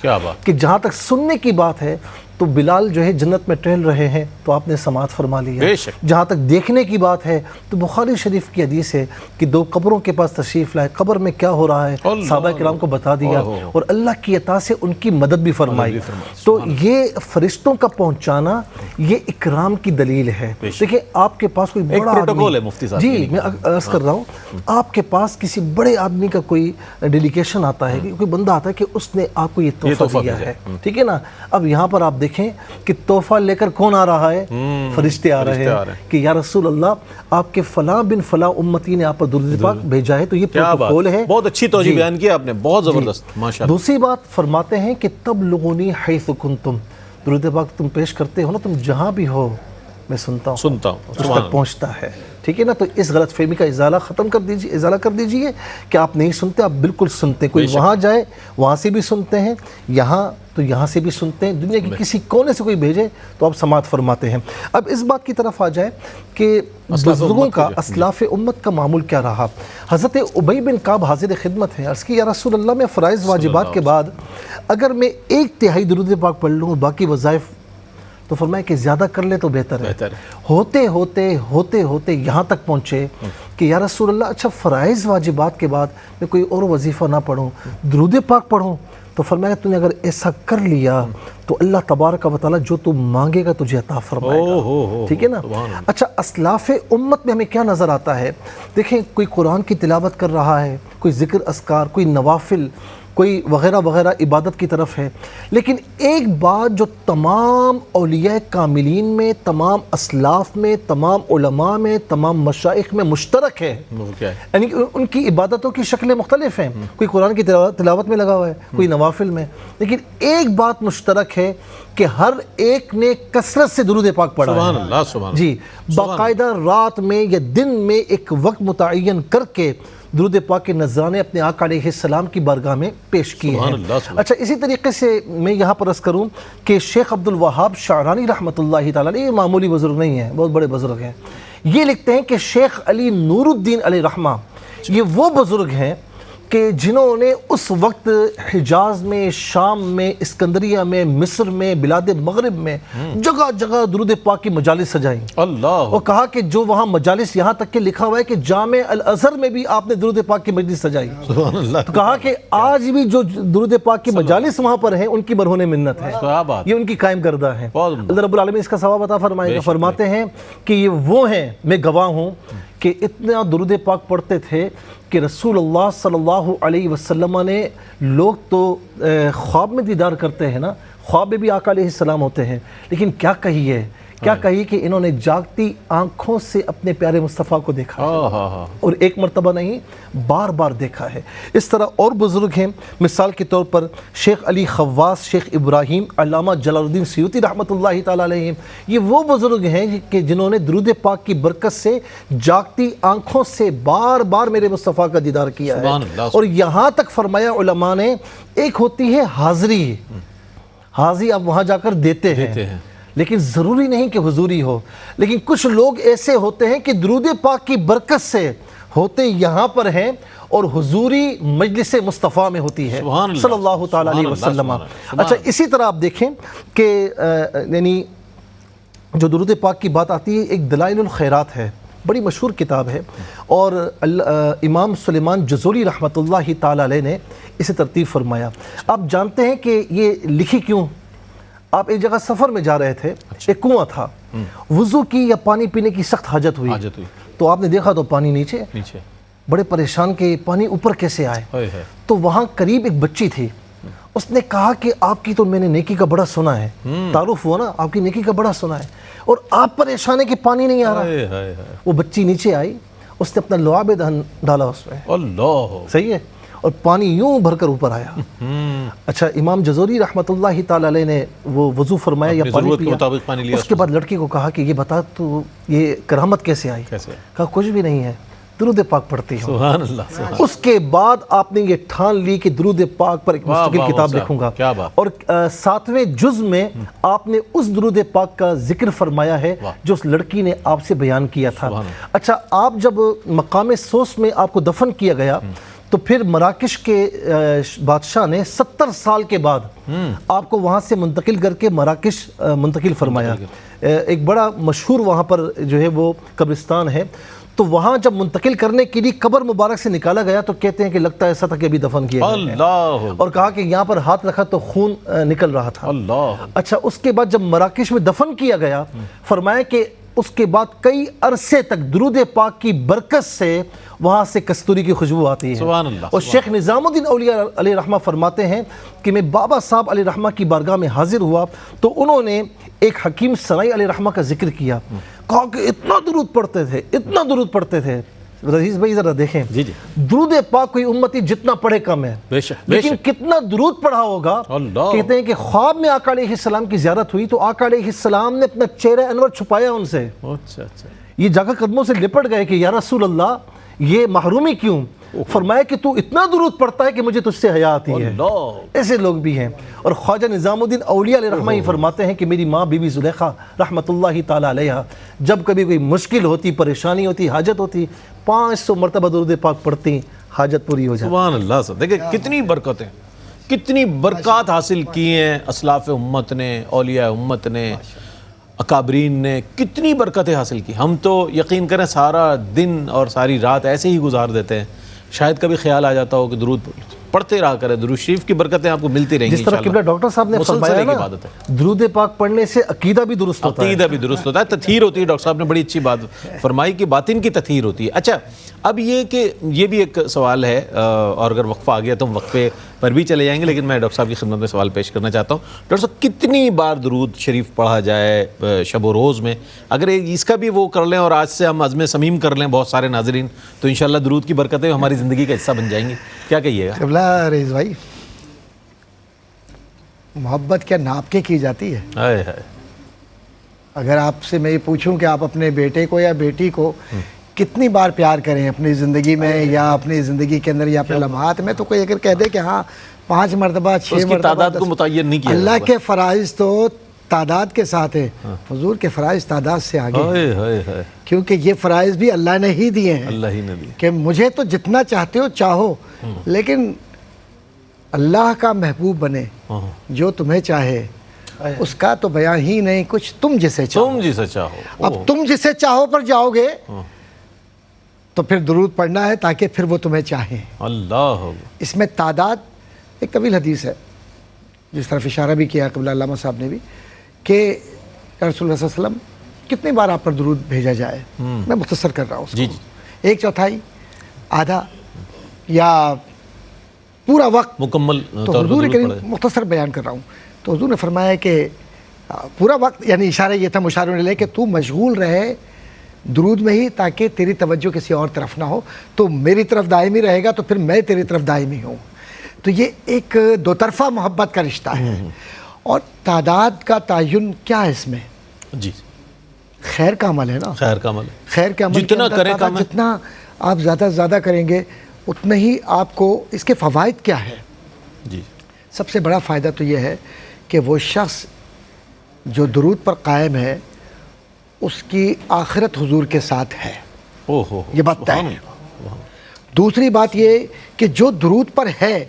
کہ جہاں تک سننے کی بات ہے تو بلال جو ہے جنت میں ٹہل رہے ہیں تو آپ نے سماعت فرما لیا. جہاں تک دیکھنے کی بات ہے تو بخاری شریف کی حدیث ہے کہ دو قبروں کے پاس تشریف لائے, قبر میں کیا ہو رہا ہے صحابہ کرام کو بتا دیا اور اللہ کی عطا سے ان کی مدد بھی فرمائی. تو یہ فرشتوں کا پہنچانا یہ اکرام کی دلیل ہے. دیکھیں, آپ کے پاس کوئی بڑا آدمی, جی میں عرض کر رہا ہوں, آپ کے پاس کسی بڑے آدمی کا کوئی ڈیلیگیشن آتا ہے, کوئی بندہ آتا ہے کہ اس نے آپ کو یہ تحفہ دیا ہے, ٹھیک ہے نا. اب یہاں پر آپ دیکھیں کہ تحفہ لے کر کون آ رہا ہے, فرشتے آ رہے ہیں کہ یا رسول اللہ آپ کے فلاں بن فلاں امتی نے آپ پر درود پاک بھیجا ہے. تو یہ پروٹوکول ہے. بہت اچھی توجہ بیان کی آپ نے, بہت زبردست, ماشاءاللہ. دوسری بات فرماتے ہیں کہ تبلغونی حیث کنتم, درود پاک تم پیش کرتے ہو نا, تم جہاں بھی ہو میں سنتا ہوں, اس تک پہنچتا ہے. ٹھیک ہے نا. تو اس غلط فہمی کا ازالہ ختم کر دیجیے, ازالہ کر دیجیے کہ آپ نہیں سنتے, آپ بالکل سنتے ہیں. کوئی وہاں جائے وہاں سے بھی سنتے ہیں, یہاں تو یہاں سے بھی سنتے ہیں, دنیا کی کسی کونے سے کوئی بھیجے تو آپ سماعت فرماتے ہیں. اب اس بات کی طرف آ جائے کہ بزرگوں کا, اسلاف امت کا معمول کیا رہا. حضرت ابی بن کعب حاضر خدمت ہے, عرض کی یا رسول اللہ میں فرائض واجبات کے بعد اگر میں 1/3 درود پاک پڑھ لوں باقی وظائف, تو فرمایا کہ زیادہ کر لے تو بہتر ہے. ہوتے ہوتے یہاں تک پہنچے کہ یا رسول اللہ اچھا فرائض واجبات کے بعد میں کوئی اور وظیفہ نہ پڑھوں, درود پاک پڑھوں. تو فرمایا تو نے اگر ایسا کر لیا تو اللہ تبارک و تعالیٰ جو تو مانگے گا تجھے عطا فرمائے گا. ٹھیک ہے نا. اچھا, اسلاف امت میں ہمیں کیا نظر آتا ہے؟ دیکھیں, کوئی قرآن کی تلاوت کر رہا ہے, کوئی ذکر اذکار, کوئی نوافل, کوئی وغیرہ وغیرہ عبادت کی طرف ہے, لیکن ایک بات جو تمام اولیاء کاملین میں, تمام اسلاف میں, تمام علماء میں, تمام مشائخ میں مشترک ہے, یعنی ان کی عبادتوں کی شکلیں مختلف ہیں. کوئی قرآن کی تلاوت میں لگا ہوا ہے, کوئی نوافل میں, لیکن ایک بات مشترک ہے کہ ہر ایک نے کثرت سے درود پاک پڑھا ہے. سبحان اللہ, سبحان اللہ. جی, باقاعدہ رات میں یا دن میں ایک وقت متعین کر کے درود پاک کے نذرانے اپنے آقا علیہ السلام کی بارگاہ میں پیش کیے ہیں. اچھا, اسی طریقے سے میں یہاں پر عرض کروں کہ شیخ عبد الوہاب شعرانی رحمۃ اللہ تعالیٰ علیہ, یہ معمولی بزرگ نہیں ہیں, بہت بڑے بزرگ ہیں. یہ لکھتے ہیں کہ شیخ علی نور الدین علیہ رحمہ یہ وہ بزرگ ہیں کہ جنہوں نے اس وقت حجاز میں، شام میں، اسکندریہ میں، مصر میں، بلاد مغرب میں جگہ جگہ درود پاک کی مجالس سجائیں، اللہ، اور کہا کہ جو وہاں مجالس، یہاں تک کہ لکھا ہوا ہے کہ جامع الازہر میں بھی آپ نے درود پاک کی مجلس سجائی، سبحان اللہ، تو کہا کہ آج بھی جو درود پاک کی مجالس وہاں پر ہیں ان کی برہنِ منت ہے، کیا بات، یہ ان کی قائم کردہ ہیں۔ بہت عمدہ۔ اللہ رب العالمین اس کا ثواب عطا فرمائے گا۔ فرماتے ہیں کہ یہ وہ ہیں، میں گواہ ہوں کہ اتنا درود پاک پڑھتے تھے کہ رسول اللہ صلی اللہ علیہ وسلم نے، لوگ تو خواب میں دیدار کرتے ہیں نا، خواب میں بھی آقا علیہ السلام ہوتے ہیں، لیکن کیا کہیے کہ انہوں نے جاگتی آنکھوں سے اپنے پیارے مصطفیٰ کو دیکھا ہے، اور ایک مرتبہ نہیں، بار بار دیکھا ہے۔ اس طرح اور بزرگ ہیں، مثال کے طور پر شیخ علی خواص، شیخ ابراہیم، علامہ جلال الدین سیوطی رحمۃ اللہ تعالیٰ علیہ، یہ وہ بزرگ ہیں کہ جنہوں نے درود پاک کی برکت سے جاگتی آنکھوں سے بار بار میرے مصطفیٰ کا دیدار کیا ہے، اور یہاں تک فرمایا علماء نے، ایک ہوتی ہے حاضری، حاضری آپ وہاں جا کر دیتے ہیں، لیکن ضروری نہیں کہ حضوری ہو، لیکن کچھ لوگ ایسے ہوتے ہیں کہ درود پاک کی برکت سے ہوتے یہاں پر ہیں اور حضوری مجلس مصطفیٰ میں ہوتی ہے صلی اللہ تعالیٰ علیہ وسلم۔ اچھا، اسی طرح آپ دیکھیں کہ یعنی جو درود پاک کی بات آتی ہے، ایک دلائل الخیرات ہے، بڑی مشہور کتاب ہے، اور امام سلیمان جزوری رحمۃ اللہ تعالیٰ علیہ نے اسے ترتیب فرمایا۔ آپ جانتے ہیں کہ یہ لکھی کیوں؟ آپ ایک جگہ سفر میں جا رہے تھے، ایک کنواں تھا، وضو کی یا پانی پینے کی سخت حاجت ہوئی، تو آپ نے دیکھا تو پانی نیچے، بڑے پریشان کہ پانی اوپر کیسے آئے، تو وہاں قریب ایک بچی تھی، اس نے کہا کہ آپ کی تو میں نے نیکی کا بڑا سنا ہے، تعارف ہوا نا، آپ کی نیکی کا بڑا سنا ہے، اور آپ پریشان ہے کہ پانی نہیں آ رہا۔ وہ بچی نیچے آئی، اس نے اپنا لعاب دہن ڈالا اس میں، اللہ، صحیح ہے، اور پانی یوں بھر کر اوپر آیا۔ اچھا، امام جزوری رحمۃ اللہ تعالیٰ علیہ نے وہ وضو فرمایا یا پانی پیا، اس کے بعد لڑکی کو کہا کہ یہ بتا تو یہ کرامت کیسے آئی؟ کہا کچھ بھی نہیں ہے، درود پاک پڑھتی ہوں۔ سبحان اللہ۔ اس کے بعد آپ نے یہ ٹھان لی کہ درود پاک پر ایک مستقل کتاب لکھوں گا، اور 7ویں جز میں آپ نے اس درود پاک کا ذکر فرمایا ہے جو اس لڑکی نے آپ سے بیان کیا تھا۔ اچھا، آپ جب مقام سوس میں آپ کو دفن کیا گیا تو پھر مراکش کے بادشاہ نے 70 سال کے بعد آپ کو وہاں سے منتقل کر کے مراکش منتقل فرمایا۔ ایک بڑا مشہور وہاں پر جو ہے وہ قبرستان ہے، تو وہاں جب منتقل کرنے کے لیے قبر مبارک سے نکالا گیا تو کہتے ہیں کہ لگتا ہے ایسا تھا کہ ابھی دفن کیا گیا ہے، اور کہا کہ یہاں پر ہاتھ رکھا تو خون نکل رہا تھا۔ اچھا، اس کے بعد جب مراکش میں دفن کیا گیا، فرمایا کہ اس کے بعد کئی عرصے تک درود پاک کی برکت سے وہاں سے کستوری کی خوشبو آتی ہے۔ اور شیخ نظام الدین اولیاء علیہ رحمہ فرماتے ہیں کہ میں بابا صاحب علیہ رحمہ کی بارگاہ میں حاضر ہوا تو انہوں نے ایک حکیم سرائی علیہ رحمہ کا ذکر کیا، کہا کہ اتنا درود پڑھتے تھے، اتنا درود پڑھتے تھے۔ رئیس بھائی ذرا دیکھیں، درود پاک کوئی امتی جتنا پڑھے کم ہے، لیکن کتنا درود پڑھا ہوگا۔ کہتے ہیں کہ خواب میں آقا علیہ السلام کی زیارت ہوئی تو آقا علیہ السلام نے اپنا چہرہ انور چھپایا ان سے، یہ جا کر قدموں سے لپٹ گئے کہ یا رسول اللہ یہ محرومی کیوں؟ فرمایا کہ تو اتنا درود پڑھتا ہے کہ مجھے تجھ سے حیا آتی ہے۔ ایسے لوگ بھی ہیں۔ اور خواجہ نظام الدین اولیاء علیہ رحمہ ہی فرماتے ہیں کہ میری ماں بی بی زلیخا رحمۃ اللہ تعالیٰ علیہ جب کبھی کوئی مشکل ہوتی، پریشانی ہوتی، حاجت ہوتی، 500 مرتبہ درود پاک پڑھتی، حاجت پوری ہو جاتی۔ سبحان اللہ۔ دیکھیں کتنی برکتیں، کتنی برکات حاصل کی ہیں اسلاف امت نے، اولیاء امت نے، اکابرین نے، کتنی برکتیں حاصل کی۔ ہم تو یقین کریں سارا دن اور ساری رات ایسے ہی گزار دیتے ہیں، شاید کبھی خیال آ جاتا ہو کہ درود پڑھتے رہا کریں، درود شریف کی برکتیں آپ کو ملتی رہیں گی۔ جس طرح قبلہ ڈاکٹر صاحب نے فرمایا نا، درود پاک پڑھنے سے عقیدہ بھی درست ہوتا ہے، عقیدہ بھی درست ہوتا ہے، تطہیر ہوتی ہے۔ ڈاکٹر صاحب نے بڑی اچھی بات فرمائی کہ باطن کی تطہیر ہوتی ہے۔ اچھا، اب یہ کہ یہ بھی ایک سوال ہے، اور اگر وقفہ آ گیا تو ہم وقفے پر بھی چلے جائیں گے، لیکن میں ڈاکٹر صاحب کی خدمت میں سوال پیش کرنا چاہتا ہوں۔ ڈاکٹر صاحب، کتنی بار درود شریف پڑھا جائے شب و روز میں؟ اگر اس کا بھی وہ کر لیں اور آج سے ہم عزم صمیم کر لیں بہت سارے ناظرین، تو انشاءاللہ درود کی برکتیں ہماری زندگی کا حصہ بن جائیں گی، کیا کہیے گا؟ قبلہ رئیس بھائی، محبت کیا ناپ کے کی جاتی ہے؟ اگر آپ سے میں یہ پوچھوں کہ آپ اپنے بیٹے کو یا بیٹی کو کتنی بار پیار کریں اپنی زندگی میں یا اپنی زندگی کے اندر یا اپنے لمحات میں، تو کوئی اگر کہہ دے کہ ہاں 5 مرتبہ 6 مرتبہ، تعداد کو متعین نہیں کیا، اللہ کے فرائض تو تعداد کے ساتھ ہے، حضور کے فرائض تعداد سے آگے ہیں، ہائے ہائے ہائے، کیونکہ یہ فرائض بھی اللہ نے ہی دیے ہیں اللہ ہی نے دی. کہ مجھے تو جتنا چاہتے ہو چاہو، لیکن اللہ کا محبوب بنے ہاں، جو تمہیں چاہے اس کا تو بیان ہی نہیں کچھ، تم جسے چاہو. تم جسے چاہو. اب تم جسے چاہو پر جاؤ گے تو پھر درود پڑھنا ہے تاکہ پھر وہ تمہیں چاہیں. اللہ. اس میں تعداد ایک طویل حدیث ہے جس طرف اشارہ بھی کیا قبلہ علامہ صاحب نے بھی کہ یا رسول اللہ صلی اللہ علیہ وسلم کتنی بار آپ پر درود بھیجا جائے. میں مختصر کر رہا ہوں اس جی کو. جی، 1/4 آدھا یا پورا وقت. مکمل تو طور حضور پر کریم درود پڑھے. مختصر بیان کر رہا ہوں. تو حضور نے فرمایا کہ پورا وقت، یعنی اشارہ یہ تھا مشار نے لے کہ تو مشغول رہے درود میں ہی تاکہ تیری توجہ کسی اور طرف نہ ہو. تو میری طرف دائمی رہے گا تو پھر میں تیری طرف دائمی ہوں. تو یہ ایک دو طرفہ محبت کا رشتہ ہے. اور تعداد کا تعین کیا ہے اس میں؟ جی، خیر کا عمل ہے نا. خیر کا عمل ہے. خیر کے عمل کے جتنا اندر کریں تعداد کم ہے. جتنا آپ زیادہ سے زیادہ کریں گے اتنا ہی آپ کو اس کے فوائد کیا ہے. جی، سب سے بڑا فائدہ تو یہ ہے کہ وہ شخص جو درود پر قائم ہے اس کی آخرت حضور کے ساتھ ہے. او ہو، یہ بات طے سبحان ہے. اللہ. دوسری بات یہ کہ جو درود پر ہے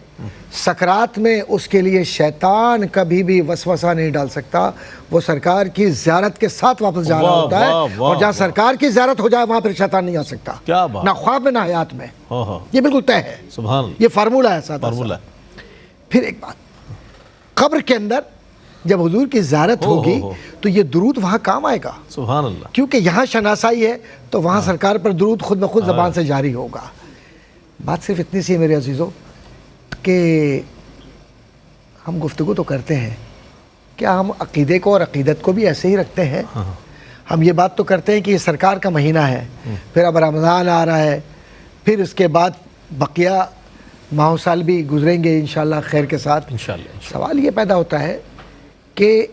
سکرات میں اس کے لیے شیطان کبھی بھی وسوسہ نہیں ڈال سکتا. وہ سرکار کی زیارت کے ساتھ واپس جا رہا واہ، ہوتا ہے، واہ، واہ، اور جہاں واہ. سرکار کی زیارت ہو جائے وہاں پھر شیطان نہیں آ سکتا. کیا بات. نہ خواب میں نہ حیات میں. ہاں ہاں، یہ بالکل طے ہے. سبحان اللہ. یہ فارمولہ ہے سادہ فارمولہ سا. ہے. پھر ایک بات، قبر کے اندر جب حضور کی زیارت ہو، ہوگی ہو. تو یہ درود وہاں کام آئے گا، سبحان اللہ. کیونکہ یہاں شناسائی ہے تو وہاں سرکار پر درود خود بخود زبان سے جاری ہوگا. بات صرف اتنی سی ہے میرے عزیزو کہ ہم گفتگو تو کرتے ہیں، کیا ہم عقیدے کو اور عقیدت کو بھی ایسے ہی رکھتے ہیں؟ ہم یہ بات تو کرتے ہیں کہ یہ سرکار کا مہینہ ہے، پھر اب رمضان آ رہا ہے، پھر اس کے بعد بقیہ ماہ و سال بھی گزریں گے انشاءاللہ خیر کے ساتھ. انشاءاللہ. سوال یہ پیدا ہوتا ہے کہ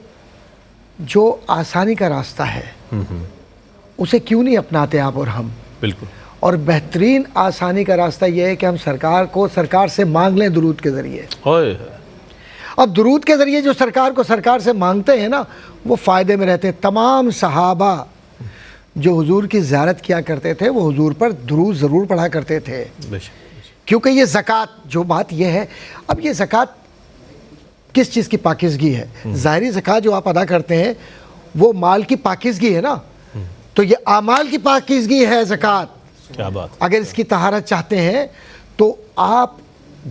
جو آسانی کا راستہ ہے اسے کیوں نہیں اپناتے آپ اور ہم؟ بالکل. اور بہترین آسانی کا راستہ یہ ہے کہ ہم سرکار کو سرکار سے مانگ لیں درود کے ذریعے. اوئے. اب درود کے ذریعے جو سرکار کو سرکار سے مانگتے ہیں نا وہ فائدے میں رہتے ہیں. تمام صحابہ جو حضور کی زیارت کیا کرتے تھے وہ حضور پر درود ضرور پڑھا کرتے تھے، بے شک. کیونکہ یہ زکوٰۃ جو بات یہ ہے. اب یہ زکوٰۃ کس چیز کی پاکیزگی ہے؟ ظاہری زکوٰۃ جو آپ ادا کرتے ہیں وہ مال کی پاکیزگی ہے نا، تو یہ اعمال کی پاکیزگی ہے زکوٰۃ. کیا بات. اگر اس کی طہارت چاہتے ہیں تو آپ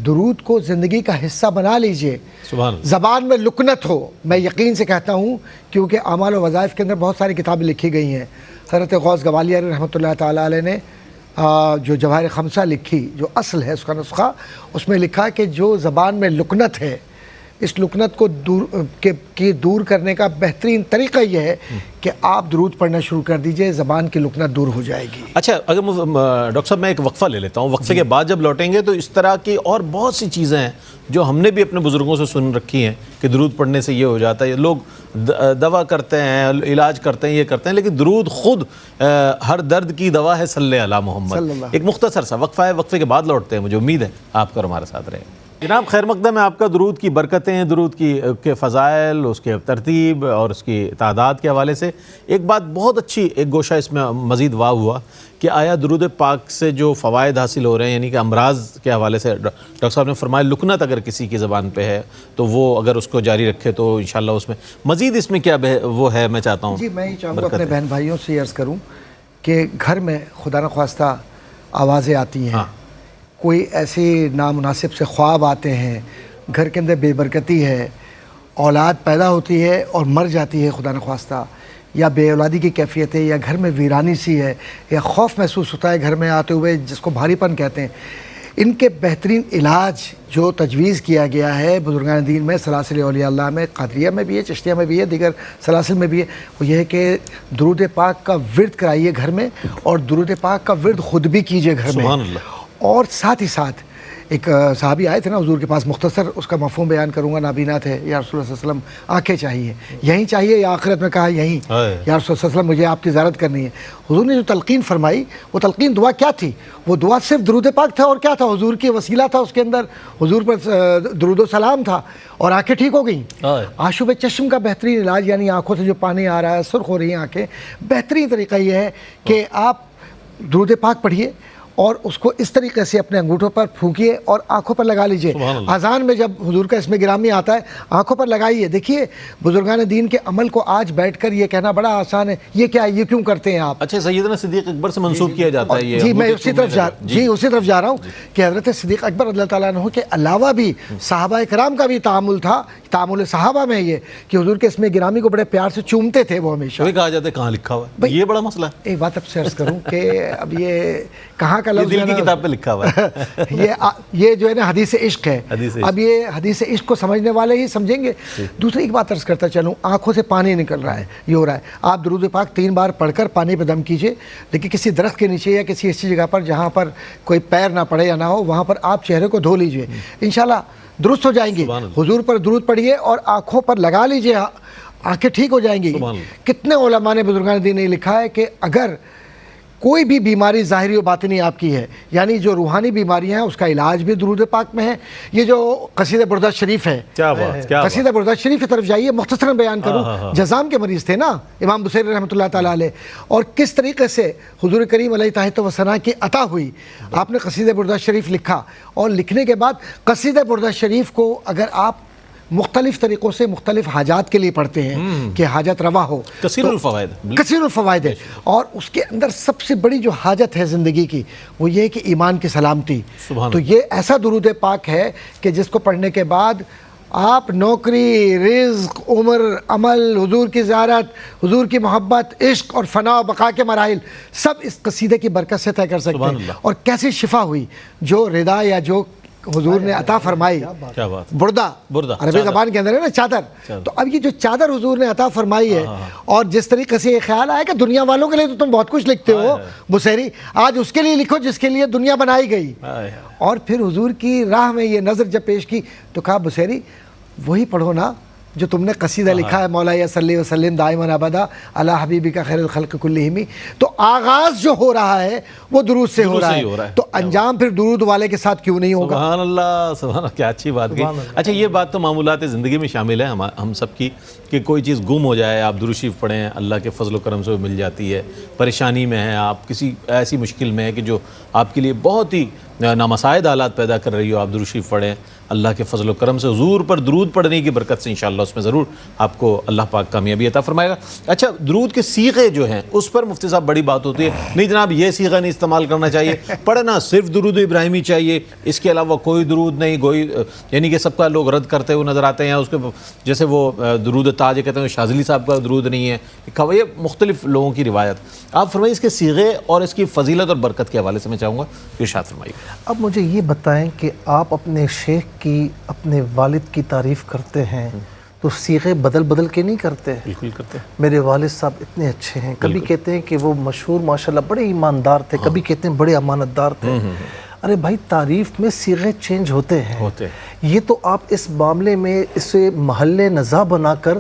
درود کو زندگی کا حصہ بنا لیجئے. سبحان اللہ. زبان میں لکنت ہو. میں یقین سے کہتا ہوں کیونکہ اعمال و وظائف کے اندر بہت ساری کتابیں لکھی گئی ہیں. حضرت غوث گوالیار رحمۃ اللہ تعالیٰ علیہ نے جو جواہر خمسہ لکھی، جو اصل ہے اس کا نسخہ، اس میں لکھا کہ جو زبان میں لکنت ہے اس لکنت کو دور کرنے کا بہترین طریقہ یہ ہے کہ آپ درود پڑھنا شروع کر دیجئے، زبان کی لکنت دور ہو جائے گی. اچھا، اگر ڈاکٹر صاحب میں ایک وقفہ لے لیتا ہوں، وقفے کے بعد جب لوٹیں گے تو اس طرح کی اور بہت سی چیزیں ہیں جو ہم نے بھی اپنے بزرگوں سے سن رکھی ہیں کہ درود پڑھنے سے یہ ہو جاتا ہے. لوگ دوا کرتے ہیں، علاج کرتے ہیں، یہ کرتے ہیں، لیکن درود خود ہر درد کی دوا ہے. صلی علی محمد. ایک مختصر سا وقفہ ہے، وقفے کے بعد لوٹتے ہیں. مجھے امید ہے آپ کا ہمارے ساتھ رہے. جناب خیر مقدم ہے آپ کا. درود کی برکتیں، درود کے فضائل، اس کے ترتیب اور اس کی تعداد کے حوالے سے ایک بات بہت اچھی، ایک گوشہ اس میں مزید واہ ہوا کہ آیا درود پاک سے جو فوائد حاصل ہو رہے ہیں، یعنی کہ امراض کے حوالے سے ڈاکٹر صاحب نے فرمایا لکنت اگر کسی کی زبان پہ ہے تو وہ اگر اس کو جاری رکھے تو انشاءاللہ اس میں مزید اس میں کیا وہ ہے. میں چاہتا ہوں جی میں یہ چاہوں گا اپنے بہن بھائیوں سے عرض کروں کہ گھر میں خدا نخواستہ آوازیں آتی ہیں، کوئی ایسی نامناسب سے خواب آتے ہیں، گھر کے اندر بے برکتی ہے، اولاد پیدا ہوتی ہے اور مر جاتی ہے خدا نخواستہ، یا بے اولادی کی کیفیت ہے، یا گھر میں ویرانی سی ہے، یا خوف محسوس ہوتا ہے گھر میں آتے ہوئے جس کو بھاری پن کہتے ہیں. ان کے بہترین علاج جو تجویز کیا گیا ہے بزرگان دین میں، سلاسل اولیاء اللہ میں، قادریہ میں بھی ہے، چشتیہ میں بھی ہے، دیگر سلاسل میں بھی ہے، وہ یہ ہے کہ درود پاک کا ورد کرائیے گھر میں، اور درود پاک کا ورد خود بھی کیجئے گھر میں. سبحان اللہ. اور ساتھ ہی ساتھ ایک صحابی آئے تھے نا حضور کے پاس، مختصر اس کا مفہوم بیان کروں گا، نابینا تھے، یا رسول اللہ صلی اللہ علیہ وسلم آنکھیں چاہیے، یہیں چاہیے یا آخرت میں؟ کہا یہیں، یا رسول اللہ صلی اللہ علیہ وسلم مجھے آپ کی زیارت کرنی ہے۔ حضور نے جو تلقین فرمائی وہ تلقین دعا کیا تھی؟ وہ دعا صرف درود پاک تھا، اور کیا تھا؟ حضور کی وسیلہ تھا اس کے اندر، حضور پر درود و سلام تھا، اور آنکھیں ٹھیک ہو گئیں۔ آشوب چشم کا بہترین علاج، یعنی آنکھوں سے جو پانی آ رہا ہے، سرخ ہو رہی ہیں آنکھیں، بہترین طریقہ یہ ہے کہ آپ درود پاک پڑھیے اور اس کو اس طریقے سے اپنے انگوٹھوں پر پھونکیے اور آنکھوں پر لگا لیجئے۔ اذان میں جب حضور کا اسم گرامی آتا ہے آنکھوں پر لگائیے۔ دیکھیے بزرگان دین کے عمل کو آج بیٹھ کر یہ کہنا بڑا آسان ہے، یہ کیا ہے، یہ کیوں کرتے ہیں آپ؟ اچھا، سیدنا صدیق اکبر سے منسوب کیا جاتا ہے یہ؟ جی میں اسی طرف جا رہا ہوں کہ حضرت صدیق اکبر رضی اللہ تعالیٰ عنہ کے علاوہ بھی صحابہ کرام کا بھی تعامل تھا، تعامل صحابہ میں یہ کہ حضور کے اسم گرامی کو بڑے پیار سے چومتے تھے وہ ہمیشہ۔ وہی کہا جاتا ہے کہاں لکھا ہوا ہے، یہ بڑا مسئلہ ہے۔ ایک بات اب سے عرض کروں کہ اب یہ کہاں کا لفظ دل کی کتاب پہ لکھا ہوا ہے، یہ جو ہے نا حدیث عشق ہے۔ اب یہ حدیث عشق کو سمجھنے والے ہی سمجھیں گے۔ دوسری ایک بات عرض کرتا چلوں، آنکھوں سے پانی نکل رہا ہے، یہ ہو رہا ہے، آپ درود پاک 3 بار پڑھ کر پانی پہ دم کیجئے، لیکن کسی درخت کے نیچے یا کسی ایسی جگہ پر جہاں پر کوئی پیر نہ پڑے یا نہ ہو، وہاں پر آپ چہرے کو دھو لیجئے، انشاءاللہ درست ہو جائیں گی۔ حضور پر درود پڑھیے اور آنکھوں پر لگا لیجئے، آنکھیں ٹھیک ہو جائیں گی۔ کتنے علماء نے، بزرگان دین نے لکھا ہے کہ اگر کوئی بھی بیماری ظاہری و باطنی آپ کی ہے، یعنی جو روحانی بیماریاں ہیں اس کا علاج بھی درود پاک میں ہے۔ یہ جو قصیدہ بردہ شریف ہے، قصیدہ بردہ شریف کی طرف جائیے، مختصراً بیان کروں۔ جزام کے مریض تھے نا امام بصیری رحمۃ اللہ تعالیٰ علیہ، اور کس طریقے سے حضور کریم علیہ تحیۃ و ثنا کی عطا ہوئی۔ آپ نے قصیدہ بردہ شریف لکھا، اور لکھنے کے بعد قصیدہ بردہ شریف کو اگر آپ مختلف طریقوں سے مختلف حاجات کے لیے پڑھتے ہیں کہ حاجت روا ہو، کثیر الفوائد، کثیر الفوائد ہے، اور اس کے اندر سب سے بڑی جو حاجت ہے زندگی کی وہ یہ ہے کہ ایمان کی سلامتی۔ تو یہ ایسا درود پاک ہے کہ جس کو پڑھنے کے بعد آپ نوکری، رزق، عمر، عمل، حضور کی زیارت، حضور کی محبت، عشق اور فنا و بقا کے مراحل سب اس قصیدے کی برکت سے طے کر سکتے ہیں۔ اور کیسی شفا ہوئی جو رضا یا جو حضور نے عطا فرمائی، بردہ عربی زبان کے اندر ہے نا چادر، تو اب یہ جو چادر حضور نے عطا فرمائی ہے، اور جس طریقے سے یہ خیال آیا کہ دنیا والوں کے لیے تو تم بہت کچھ لکھتے ہو بصیری، آج اس کے لیے لکھو جس کے لیے دنیا بنائی گئی۔ اور پھر حضور کی راہ میں یہ نظر جب پیش کی تو کہا بصیری وہی پڑھو نا جو تم نے قصیدہ لکھا ہے، مولا صلی وسلم دائما ابدا علی حبیبک خیر الخلق کلہم۔ تو آغاز جو ہو رہا ہے وہ درود سے ہو رہا ہے، تو انجام پھر درود والے کے ساتھ کیوں نہیں ہوگا؟ سبحان اللہ، سبحان اللہ، کیا اچھی بات کہی۔ اچھا، یہ بات تو معمولات زندگی میں شامل ہے ہم سب کی، کہ کوئی چیز گم ہو جائے آپ درود شریف پڑھیں، اللہ کے فضل و کرم سے مل جاتی ہے۔ پریشانی میں ہیں آپ، کسی ایسی مشکل میں ہے کہ جو آپ کے لیے بہت ہی نامساعد حالات پیدا کر رہی ہو، آپ درود شریف پڑھیں، اللہ کے فضل و کرم سے حضور پر درود پڑھنے کی برکت سے انشاءاللہ اس میں ضرور آپ کو اللہ پاک کامیابی عطا فرمائے گا۔ اچھا، درود کے صیغے جو ہیں اس پر مفتی صاحب بڑی بات ہوتی ہے، نہیں جناب یہ صیغہ نہیں استعمال کرنا چاہیے، پڑھنا صرف درود ابراہیمی چاہیے، اس کے علاوہ کوئی درود نہیں، کوئی یعنی کہ سب کا لوگ رد کرتے ہوئے نظر آتے ہیں، اس کے جیسے وہ درود تاج کہتے ہیں شاذلی صاحب کا درود نہیں ہے، یہ مختلف لوگوں کی روایت۔ آپ فرمائیے اس کے صیغے اور اس کی فضیلت اور برکت کے حوالے سے میں چاہوں گا ارشاد فرمائیے۔ اب مجھے یہ بتائیں کہ آپ اپنے شیخ کی، اپنے والد کی تعریف کرتے ہیں تو صیغے بدل بدل کے نہیں کرتے؟ بالکل کرتے ہیں۔ میرے والد صاحب اتنے اچھے ہیں، کبھی کہتے ہیں کہ وہ مشہور ماشاءاللہ بڑے ایماندار تھے، کبھی کہتے ہیں بڑے امانت دار تھے۔ ارے بھائی، تعریف میں صیغے چینج ہوتے ہیں، یہ تو آپ اس معاملے میں اسے محل نزاع بنا کر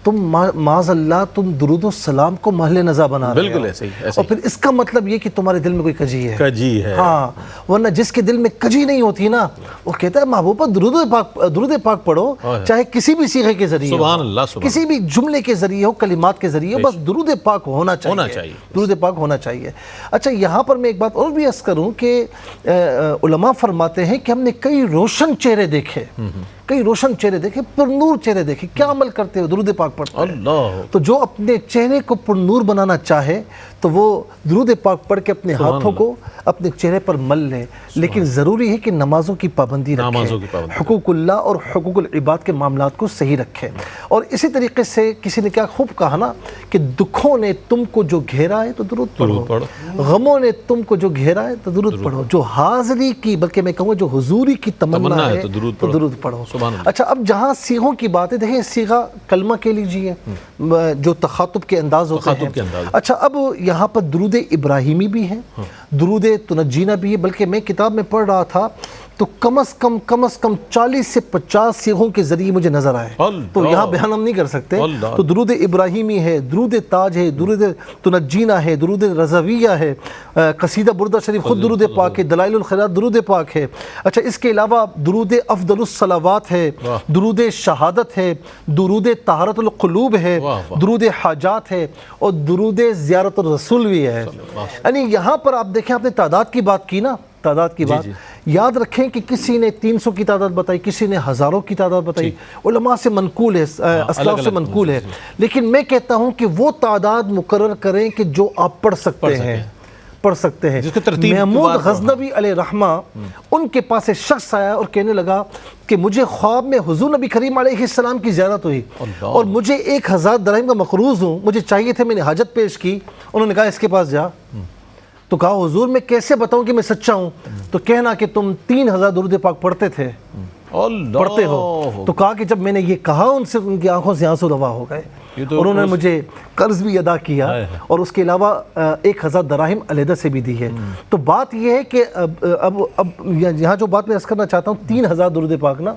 تم معاذ اللہ تم درود و سلام کو محل نزاع بنا رہے ہو، بالکل ایسے ہی، اور پھر اس کا مطلب یہ کہ تمہارے دل میں کوئی کجی ہے۔ ہاں، ورنہ جس کے دل میں کجی نہیں ہوتی نا وہ کہتا ہے محبوبہ درود پاک پڑھو، چاہے کسی بھی صیغے کے ذریعے، سبحان اللہ، کسی بھی جملے کے ذریعے ہو، کلمات کے ذریعے، بس درود پاک ہونا چاہیے، درود پاک ہونا چاہیے۔ اچھا، یہاں پر میں ایک بات اور بھی عرض کروں کہ علماء فرماتے ہیں کہ ہم نے کئی روشن چہرے دیکھے، کئی روشن چہرے دیکھے، پرنور چہرے دیکھے، کیا عمل کرتے ہو؟ درود پاک پڑھتے ہیں۔ تو جو اپنے چہرے کو پرنور بنانا چاہے تو وہ درود پاک پڑھ کے اپنے ہاتھوں کو اپنے چہرے پر مل لے، لیکن ضروری ہے کہ نمازوں کی پابندی رکھے، حقوق اللہ اور حقوق العباد کے معاملات کو صحیح رکھے۔ اور اسی طریقے سے کسی نے کیا خوب کہا نا کہ دکھوں نے تم کو جو گھیرا ہے تو درود پڑھو، غموں نے تم کو جو گھیرا ہے تو درود پڑھو، جو حاضری کی بلکہ میں کہوں جو حضوری کی تمنا ہے تو درود پڑھو۔ اچھا، اب جہاں صیغوں کی بات ہے، دیکھیں صیغہ کلمہ کے لیجئے جو تخاطب کے انداز ہوتے ہیں۔ اچھا، اب یہاں پر درود ابراہیمی بھی ہے، درود تنجینا بھی ہے، بلکہ میں کتاب میں پڑھ رہا تھا تو کم از کم 40 سے 50 صیغوں کے ذریعے مجھے نظر آئے، تو یہاں بیان ہم نہیں کر سکتے۔ تو درود ابراہیمی ہے، درود تاج ہے، درود تنجینا ہے، درود رضویہ ہے، قصیدہ بردہ شریف خود درود پاک ہے، دلائل الخیرات درود پاک ہے۔ اچھا اس کے علاوہ درود افضل الصلوات ہے، درود شہادت ہے، درود طہارت القلوب ہے، درود حاجات ہے، اور درود زیارت الرسول بھی ہے۔ یعنی یہاں پر آپ دیکھیں، آپ نے تعداد کی بات کی نا، تعداد کی بات یاد رکھیں کہ کسی نے 300 کی تعداد بتائی، کسی نے ہزاروں کی تعداد بتائی، علماء سے منقول ہے، اسلاف سے منقول ہے، لیکن میں کہتا ہوں کہ وہ تعداد مقرر کریں کہ جو آپ پڑھ سکتے ہیں، محمود غزنوی علیہ رحمہ، ان کے پاس ایک شخص آیا اور کہنے لگا کہ مجھے خواب میں حضور نبی کریم علیہ السلام کی زیارت ہوئی اور مجھے 1000 درہم کا مقروض ہوں، مجھے چاہیے تھے، میں نے حاجت پیش کی۔ انہوں نے کہا اس کے پاس جا، تو کہا حضور میں کیسے بتاؤں کہ میں سچا ہوں؟ تو کہنا کہ تم 3000 درود پاک پڑھتے تھے، پڑھتے ہو۔ تو کہا کہ جب میں نے یہ کہا ان سے، ان کی آنکھوں سے آنسو روا ہو گئے، اور انہوں نے مجھے قرض بھی ادا کیا اور اس کے علاوہ 1000 دراہم علیحدہ سے بھی دی ہے۔ تو بات یہ ہے کہ اب یہاں جو بات میں عرض کرنا چاہتا ہوں، 3000 درود پاک نا،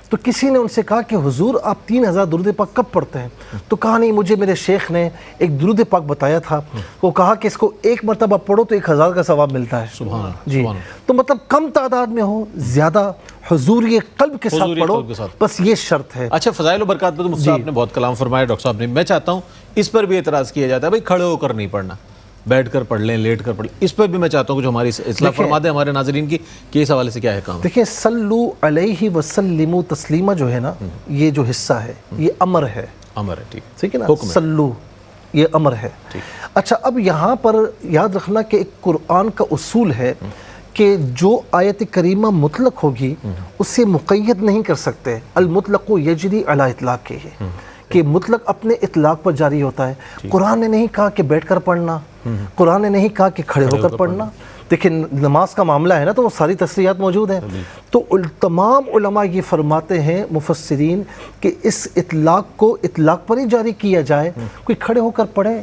تو کسی نے ان سے کہا کہ حضور آپ 3000 درود پاک کب پڑھتے ہیں؟ تو کہا نہیں، مجھے میرے شیخ نے ایک درود پاک بتایا تھا، وہ کہا کہ اس کو ایک مرتبہ پڑھو تو 1000 کا ثواب ملتا ہے۔ سبحان جی، تو مطلب کم تعداد میں ہو، زیادہ حضوری قلب کے ساتھ پڑھو، بس یہ شرط ہے۔ اچھا، فضائل و برکات پہ تو مفتی صاحب نے بہت کلام فرمایا، ڈاکٹر صاحب نے، میں چاہتا ہوں اس پر بھی اعتراض کیا جاتا ہے بھائی کھڑے ہو کر نہیں پڑھنا، بیٹھ کر پڑھ لیں، لیٹ کر پڑھ لیں، اس پر بھی میں چاہتا ہوں کہ جو ہماری اصلاح فرما دیں ہمارے ناظرین کی کہ اس حوالے سے کیا ہے کام۔ دیکھیں، صلو علیہ وسلم تسلیمہ جو ہے نا، یہ جو حصہ ہے یہ امر ہے، امر ہے، ٹھیک ہے نا، صلو یہ امر ہے۔ اچھا، اب یہاں پر یاد رکھنا کہ ایک قرآن کا اصول ہے کہ جو آیت کریمہ مطلق ہوگی اسے مقید نہیں کر سکتے، المطلق یجری علی اطلاقہ، کہ مطلق اپنے اطلاق پر جاری ہوتا ہے۔ قرآن نے نہیں کہا کہ بیٹھ کر پڑھنا، قرآن نے نہیں کہا کہ کھڑے ہو کر پڑھنا۔ دیکھیں نماز کا معاملہ ہے نا، تو وہ ساری تصریحات موجود ہیں۔ تو تمام علماء یہ فرماتے ہیں مفسرین کہ اس اطلاق کو اطلاق پر ہی جاری کیا جائے، کوئی کھڑے ہو کر پڑھے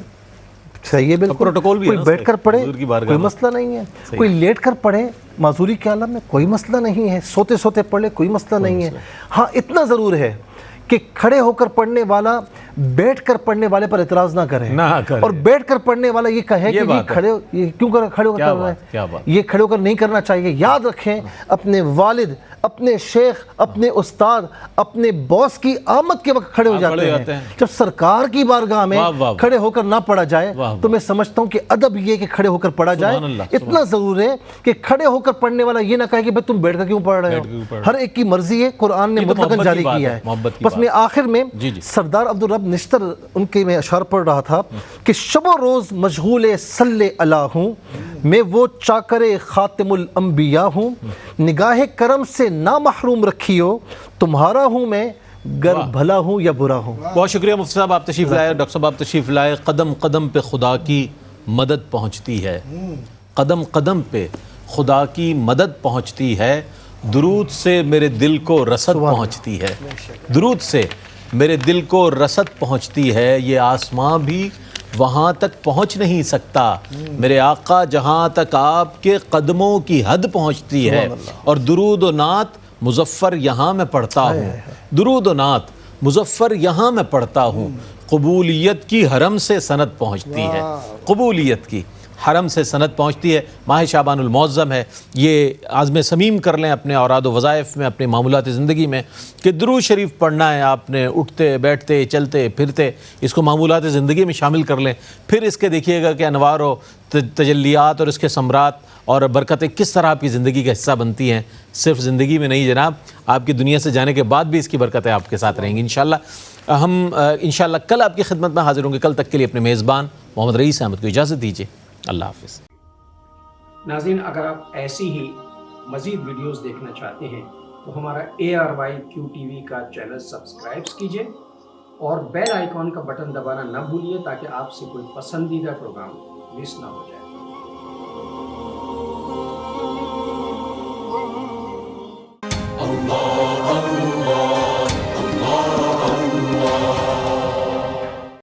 صحیح ہے، بالکل، کوئی بیٹھ کر پڑھے کوئی مسئلہ نہیں ہے، کوئی لیٹ کر پڑھے معذوری کے عالم میں کوئی مسئلہ نہیں ہے، سوتے سوتے پڑھے کوئی مسئلہ نہیں ہے۔ ہاں اتنا ضرور ہے کہ کھڑے ہو کر پڑھنے والا بیٹھ کر پڑھنے والے پر اعتراض نہ کرے، اور بیٹھ کر پڑھنے والا یہ کہے کہ یہ کھڑے کیوں کھڑے ہو کر کر رہا ہے، یہ کھڑے ہو کر نہیں کرنا چاہیے۔ یاد رکھیں، اپنے والد، اپنے شیخ، اپنے استاد، اپنے باس کی آمد کے وقت کھڑے ہو جاتے ہیں۔ جب سرکار کی بارگاہ میں کھڑے ہو کر نہ پڑھا جائے تو میں سمجھتا ہوں کہ ادب یہ کہ کھڑے ہو کر پڑھا جائے۔ اتنا ضرور ہے کہ کھڑے ہو کر پڑھنے والا یہ نہ کہے کہ تم بیٹھ کر کیوں پڑھ رہے ہو، ہر ایک کی مرضی ہے، قرآن نے مطلقاً جاری کیا ہے۔ بس میں آخر میں سردار عبدالرب نشتر ان کے میں اشعار پڑھ رہا تھا کہ شب و روز مشغول صلی اللہ ہوں، میں وہ چاکر خاتم الانبیاء ہوں، نگاہ کرم سے نہ محروم رکھیو، تمہارا ہوں میں گر بھلا ہوں یا برا ہوں۔ بہت شکریہ مفتی صاحب، آپ تشریف لائے، ڈاکٹر صاحب آپ تشریف لائے۔ قدم قدم پہ خدا کی مدد پہنچتی ہے، قدم قدم پہ خدا کی مدد پہنچتی ہے، درود سے میرے دل کو رسد پہنچتی ہے، درود سے میرے دل کو رسد پہنچتی ہے، یہ آسماں بھی وہاں تک پہنچ نہیں سکتا، میرے آقا جہاں تک آپ کے قدموں کی حد پہنچتی ہے، اور درود و نعت مظفر یہاں میں پڑھتا ہوں، درود و نعت مظفر یہاں میں پڑھتا ہوں، قبولیت کی حرم سے سند پہنچتی ہے، قبولیت کی حرم سے سند پہنچتی ہے۔ ماہ شعبان المعظم ہے، یہ عزم صمیم کر لیں اپنے اوراد و وظائف میں، اپنے معمولات زندگی میں کہ درود شریف پڑھنا ہے آپ نے، اٹھتے بیٹھتے چلتے پھرتے اس کو معمولات زندگی میں شامل کر لیں، پھر اس کے دیکھیے گا کہ انوار و تجلیات اور اس کے ثمرات اور برکتیں کس طرح آپ کی زندگی کا حصہ بنتی ہیں، صرف زندگی میں نہیں جناب، آپ کی دنیا سے جانے کے بعد بھی اس کی برکتیں آپ کے ساتھ رہیں گی انشاءاللہ۔ ہم انشاءاللہ کل آپ کی خدمت میں حاضر ہوں گے، کل تک کے لیے اپنے میزبان محمد رئیس احمد کو اجازت دیجیے، اللہ حافظ۔ ناظرین، اگر آپ ایسی ہی مزید ویڈیوز دیکھنا چاہتے ہیں تو ہمارا ARYQ TV کا چینل سبسکرائب کیجئے اور بیل آئیکن کا بٹن دبانا نہ بھولیے تاکہ آپ سے کوئی پسندیدہ پروگرام مس نہ ہو جائے۔ اللہ